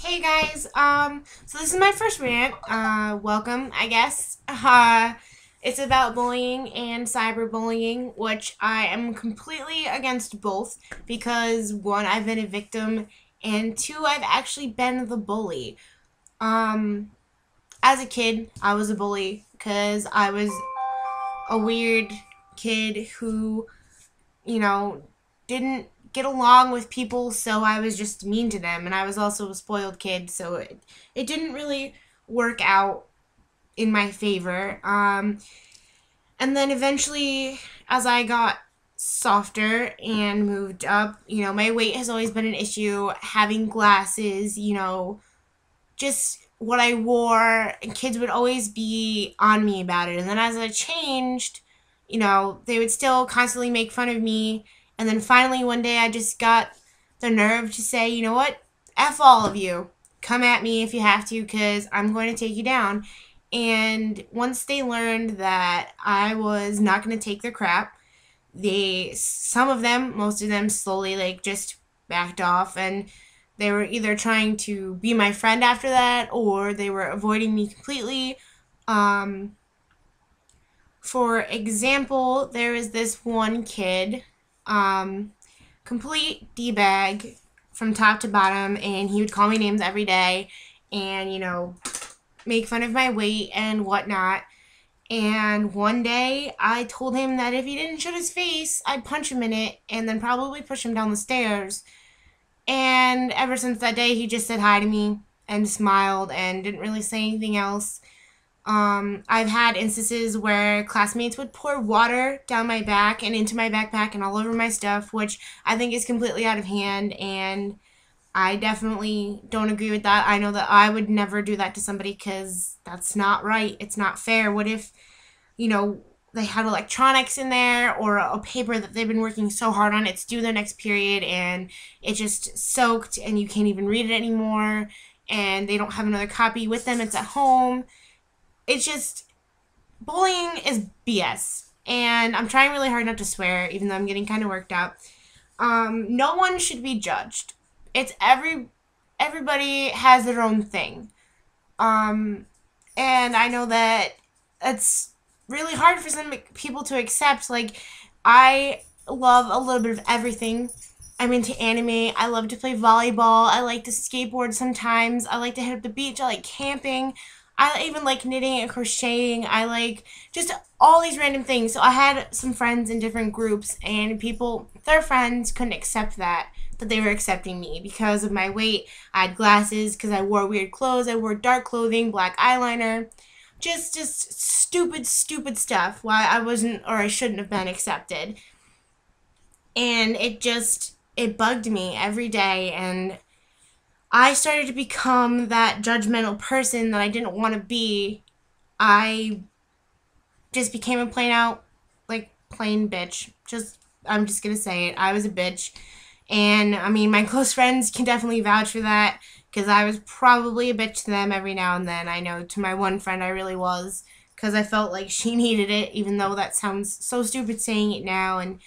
Hey guys, so this is my first rant. Welcome, I guess. It's about bullying and cyberbullying, which I am completely against both because one, I've been a victim, and two, I've actually been the bully. Um, as a kid, I was a bully because I was a weird kid who, you know, didn't get along with people, so I was just mean to them. And I was also a spoiled kid, so it didn't really work out in my favor. And then eventually, as I got softer and moved up, my weight has always been an issue. Having glasses, just what I wore, and kids would always be on me about it. And then as I changed, they would still constantly make fun of me. And then finally one day I just got the nerve to say, you know what? F all of you. Come at me if you have to, because I'm going to take you down. And once they learned that I was not going to take their crap, some of them, most of them slowly just backed off, and they were either trying to be my friend after that or they were avoiding me completely. Um, for example, there was this one kid, um, complete D-bag from top to bottom, and he would call me names every day and, make fun of my weight and whatnot. And one day I told him that if he didn't shut his face, I'd punch him in it and then probably push him down the stairs. And ever since that day, he just said hi to me and smiled and didn't really say anything else. I've had instances where classmates would pour water down my back and into my backpack and all over my stuff, which I think is completely out of hand, and I definitely don't agree with that. I know that I would never do that to somebody because that's not right. It's not fair. What if, they had electronics in there or a paper that they've been working so hard on, it's due the next period, and it just soaked and you can't even read it anymore, and they don't have another copy with them, it's at home. It's just, bullying is BS. And I'm trying really hard not to swear, even though I'm getting kind of worked up. No one should be judged. It's everybody has their own thing. Um, and I know that it's really hard for some people to accept. I love a little bit of everything. I'm into anime. I love to play volleyball. I like to skateboard sometimes. I like to hit up the beach. I like camping. I even like knitting and crocheting. I like just all these random things. So I had some friends in different groups, and their friends couldn't accept that they were accepting me because of my weight. I had glasses because I wore weird clothes. I wore dark clothing, black eyeliner, just stupid, stupid stuff. Why I wasn't, or I shouldn't have been accepted. And it bugged me every day, and I started to become that judgmental person that I didn't want to be. I just became a plain bitch. I'm just gonna say it. I was a bitch. And, I mean, my close friends can definitely vouch for that, because I was probably a bitch to them every now and then. I know to my one friend I really was, because I felt like she needed it, even though that sounds so stupid saying it now. And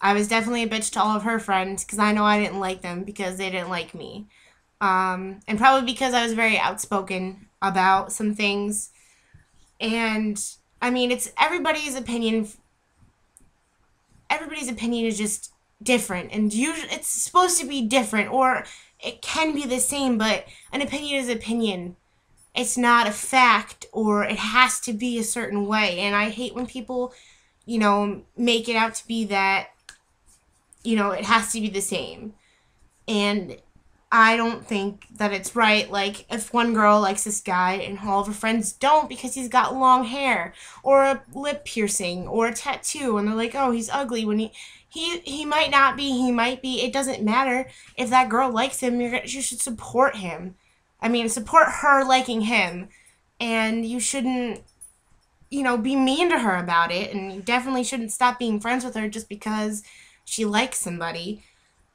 I was definitely a bitch to all of her friends, because I know I didn't like them because they didn't like me. And probably because I was very outspoken about some things. And, I mean, it's everybody's opinion. Everybody's opinion is just different, and usually it's supposed to be different, or it can be the same, but an opinion is opinion. It's not a fact, or it has to be a certain way. And I hate when people, make it out to be that, it has to be the same. And I don't think that it's right. Like, if one girl likes this guy and all of her friends don't because he's got long hair or a lip piercing or a tattoo, and they're like, oh, he's ugly, when he might not be, he might be. It doesn't matter. If that girl likes him, you should support him. I mean, support her liking him. And you shouldn't, be mean to her about it. And you definitely shouldn't stop being friends with her just because she likes somebody.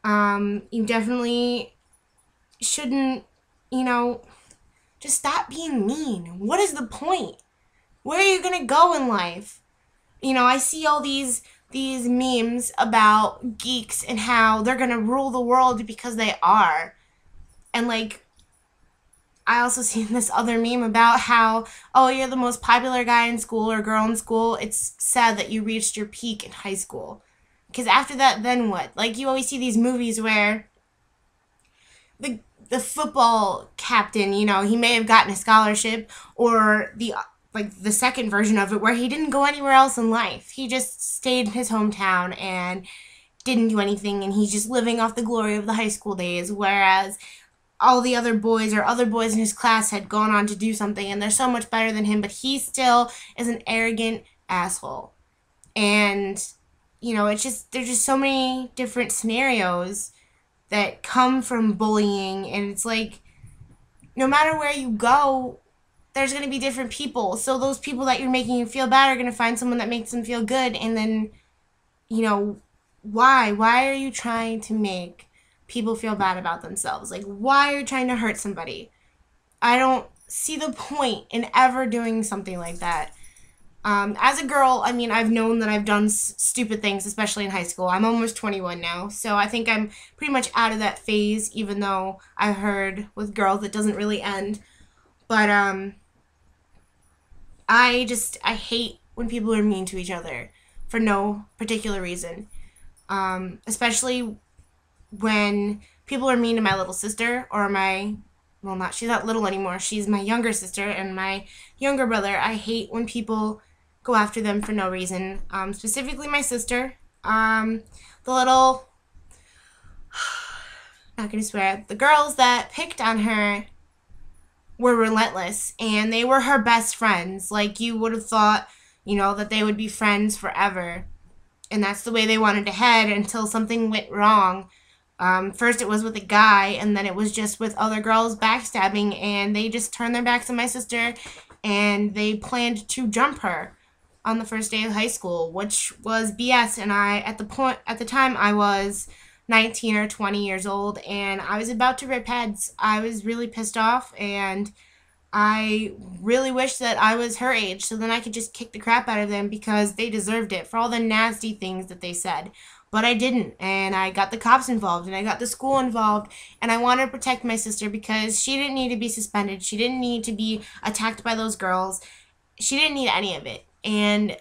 You definitely shouldn't, just stop being mean. What is the point? Where are you gonna go in life? I see all these memes about geeks and how they're gonna rule the world because they are. And I also seen this other meme about how, oh, you're the most popular guy in school or girl in school. It's sad that you reached your peak in high school. Because after that, then what? Like, you always see these movies where the the football captain, he may have gotten a scholarship, or the second version of it where he didn't go anywhere else in life. He just stayed in his hometown and didn't do anything, and he's just living off the glory of the high school days, whereas all the other boys or other boys in his class had gone on to do something and they're so much better than him, but he still is an arrogant asshole. And it's just there's just so many different scenarios that come from bullying, and it's like no matter where you go, there's going to be different people. So those people that you're making you feel bad are going to find someone that makes them feel good, and then why are you trying to make people feel bad about themselves? Like, why are you trying to hurt somebody? I don't see the point in ever doing something like that. As a girl, I mean, I've known that I've done stupid things, especially in high school. I'm almost 21 now, so I think I'm pretty much out of that phase, even though I've heard with girls it doesn't really end. But I hate when people are mean to each other for no particular reason. Especially when people are mean to my little sister or she's not little anymore. She's my younger sister and my younger brother. I hate when people go after them for no reason. Specifically my sister. The little, not gonna swear, the girls that picked on her were relentless, and they were her best friends. Like, you would have thought, that they would be friends forever. And that's the way they wanted to head until something went wrong. First it was with a guy, and then it was just with other girls backstabbing, and they just turned their backs on my sister, and they planned to jump her on the first day of high school, which was BS. And at the time I was 19 or 20 years old, and I was about to rip heads. I was really pissed off, and I really wish that I was her age, so then I could just kick the crap out of them because they deserved it for all the nasty things that they said. But I didn't, and I got the cops involved, and I got the school involved, and I wanted to protect my sister because she didn't need to be suspended. She didn't need to be attacked by those girls. She didn't need any of it. And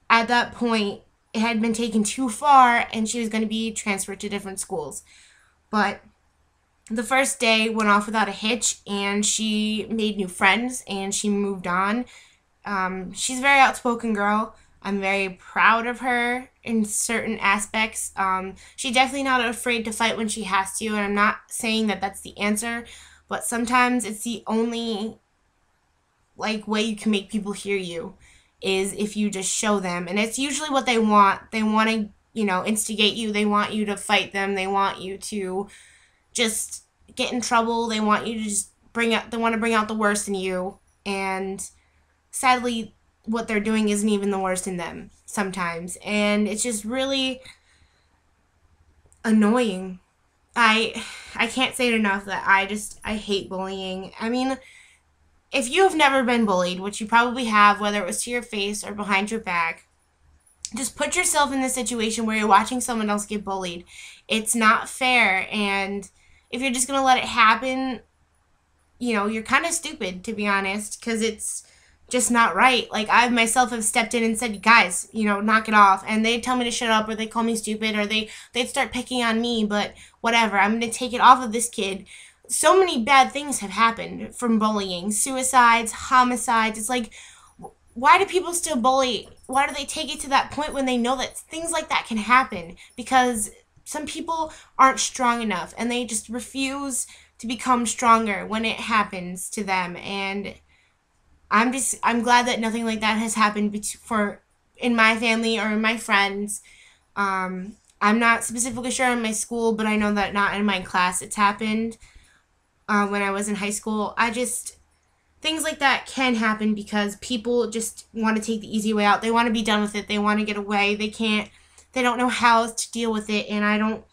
at that point, it had been taken too far, and she was going to be transferred to different schools. But the first day went off without a hitch, and she made new friends, and she moved on. She's a very outspoken girl. I'm very proud of her in certain aspects. She's definitely not afraid to fight when she has to, and I'm not saying that that's the answer, but sometimes it's the only way you can make people hear you is if you just show them. And it's usually what they want. They want to, instigate you. They want you to fight them. They want you to just get in trouble. They want you to just they want to bring out the worst in you. And sadly, what they're doing isn't even the worst in them sometimes. And it's just really annoying. I can't say it enough that I hate bullying. I mean, if you have never been bullied, which you probably have, whether it was to your face or behind your back, just put yourself in the situation where you're watching someone else get bullied. It's not fair, and if you're just going to let it happen, you're kind of stupid, to be honest, because it's just not right. Like, I myself have stepped in and said, guys, knock it off, and they tell me to shut up, or they call me stupid, or they'd start picking on me, but whatever, I'm going to take it off of this kid. So many bad things have happened from bullying. Suicides, homicides. It's like, why do people still bully? Why do they take it to that point when they know that things like that can happen? Because some people aren't strong enough, and they just refuse to become stronger when it happens to them. And I'm glad that nothing like that has happened in my family or in my friends. I'm not specifically sure in my school, but I know that not in my class it's happened. When I was in high school, things like that can happen because people just want to take the easy way out. They want to be done with it. They want to get away. They don't know how to deal with it, and I don't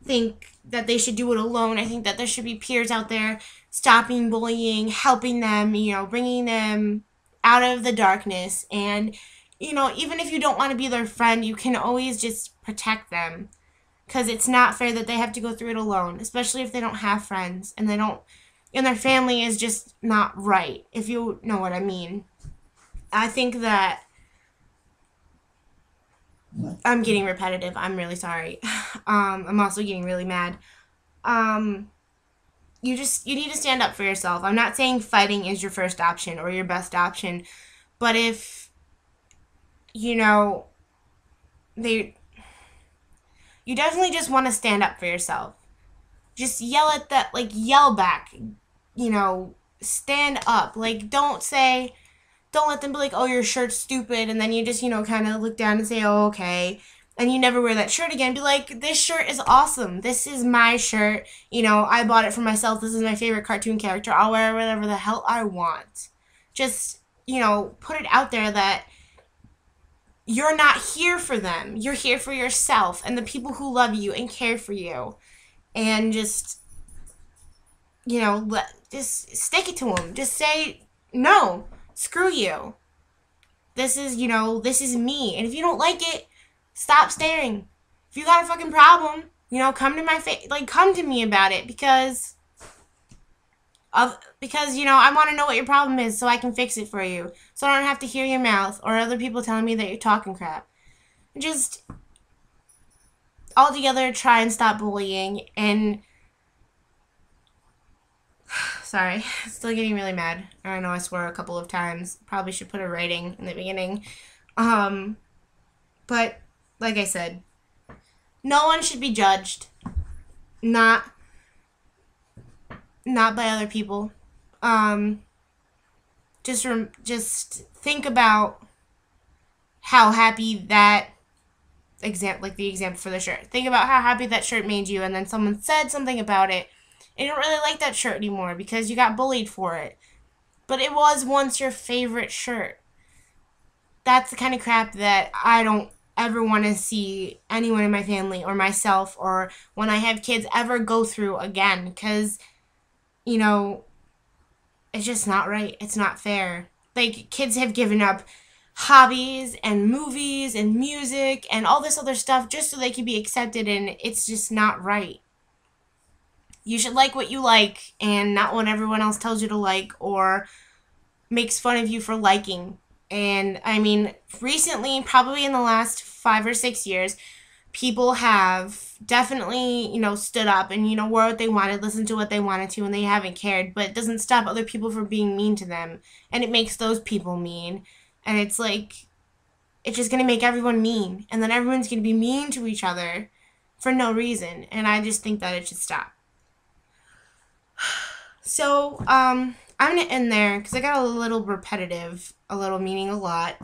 think that they should do it alone. I think that there should be peers out there stopping bullying, helping them, bringing them out of the darkness. And, even if you don't want to be their friend, you can always just protect them. Because it's not fair that they have to go through it alone, especially if they don't have friends and they don't in their family is just not right, if you know what I mean. I think that I'm getting repetitive. I'm really sorry. I'm also getting really mad. Um, you need to stand up for yourself. I'm not saying fighting is your first option or your best option, but if you know they you definitely just want to stand up for yourself. Just yell at that, like yell back. Stand up. Like don't let them be like, "Oh, your shirt's stupid," and then you just, kind of look down and say, "Oh, okay." And you never wear that shirt again. Be like, "This shirt is awesome. This is my shirt. I bought it for myself. This is my favorite cartoon character. I'll wear whatever the hell I want." Just, put it out there that you're not here for them. You're here for yourself and the people who love you and care for you. And just, just stick it to them. Just say, no, screw you. This is me. And if you don't like it, stop staring. If you got a fucking problem, come to my face. Like, come to me about it because I want to know what your problem is so I can fix it for you. So I don't have to hear your mouth or other people telling me that you're talking crap. Just all together try and stop bullying. And sorry, still getting really mad. I know I swore a couple of times. Probably should put a rating in the beginning. But like I said, no one should be judged. Not by other people. Just think about how happy that like the example for the shirt. Think about how happy that shirt made you, and then someone said something about it, and you don't really like that shirt anymore because you got bullied for it. But it was once your favorite shirt. That's the kind of crap that I don't ever want to see anyone in my family or myself or when I have kids ever go through again, because it's just not right. It's not fair. Like, kids have given up hobbies and movies and music and all this other stuff just so they can be accepted, and it's just not right. You should like what you like and not what everyone else tells you to like or makes fun of you for liking. And I mean, recently, probably in the last 5 or 6 years, people have definitely, stood up and, wore what they wanted, listened to what they wanted to, and they haven't cared. But it doesn't stop other people from being mean to them. And it makes those people mean. And it's like, it's just going to make everyone mean. And then everyone's going to be mean to each other for no reason. And I just think that it should stop. So, I'm going to end there because I got a little repetitive, a little meaning a lot.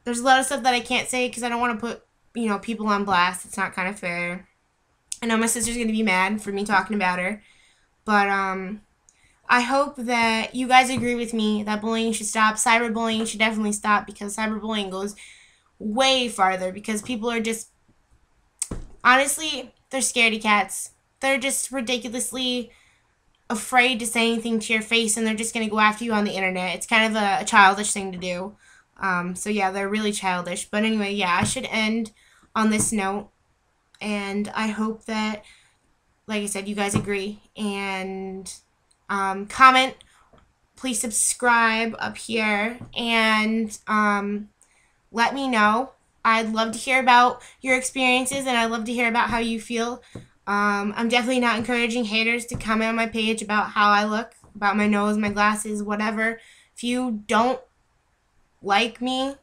There's a lot of stuff that I can't say because I don't want to put, people on blast. It's not kind of fair. I know my sister's going to be mad for me talking about her. But, I hope that you guys agree with me that bullying should stop. Cyberbullying should definitely stop because cyberbullying goes way farther because people are just, honestly, they're scaredy cats. They're just ridiculously afraid to say anything to your face, and they're just going to go after you on the internet. It's kind of a childish thing to do. So yeah, they're really childish. But anyway, yeah, I should end on this note. And I hope that, like I said, you guys agree. And comment. Please subscribe up here. And let me know. I'd love to hear about your experiences, and I'd love to hear about how you feel. I'm definitely not encouraging haters to comment on my page about how I look, about my nose, my glasses, whatever. If you don't like me,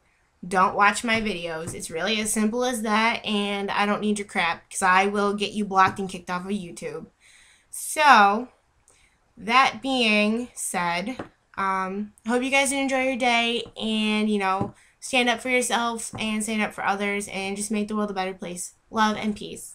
don't watch my videos. It's really as simple as that, and I don't need your crap because I will get you blocked and kicked off of YouTube. So, that being said, I hope you guys enjoy your day and, stand up for yourself and stand up for others and just make the world a better place. Love and peace.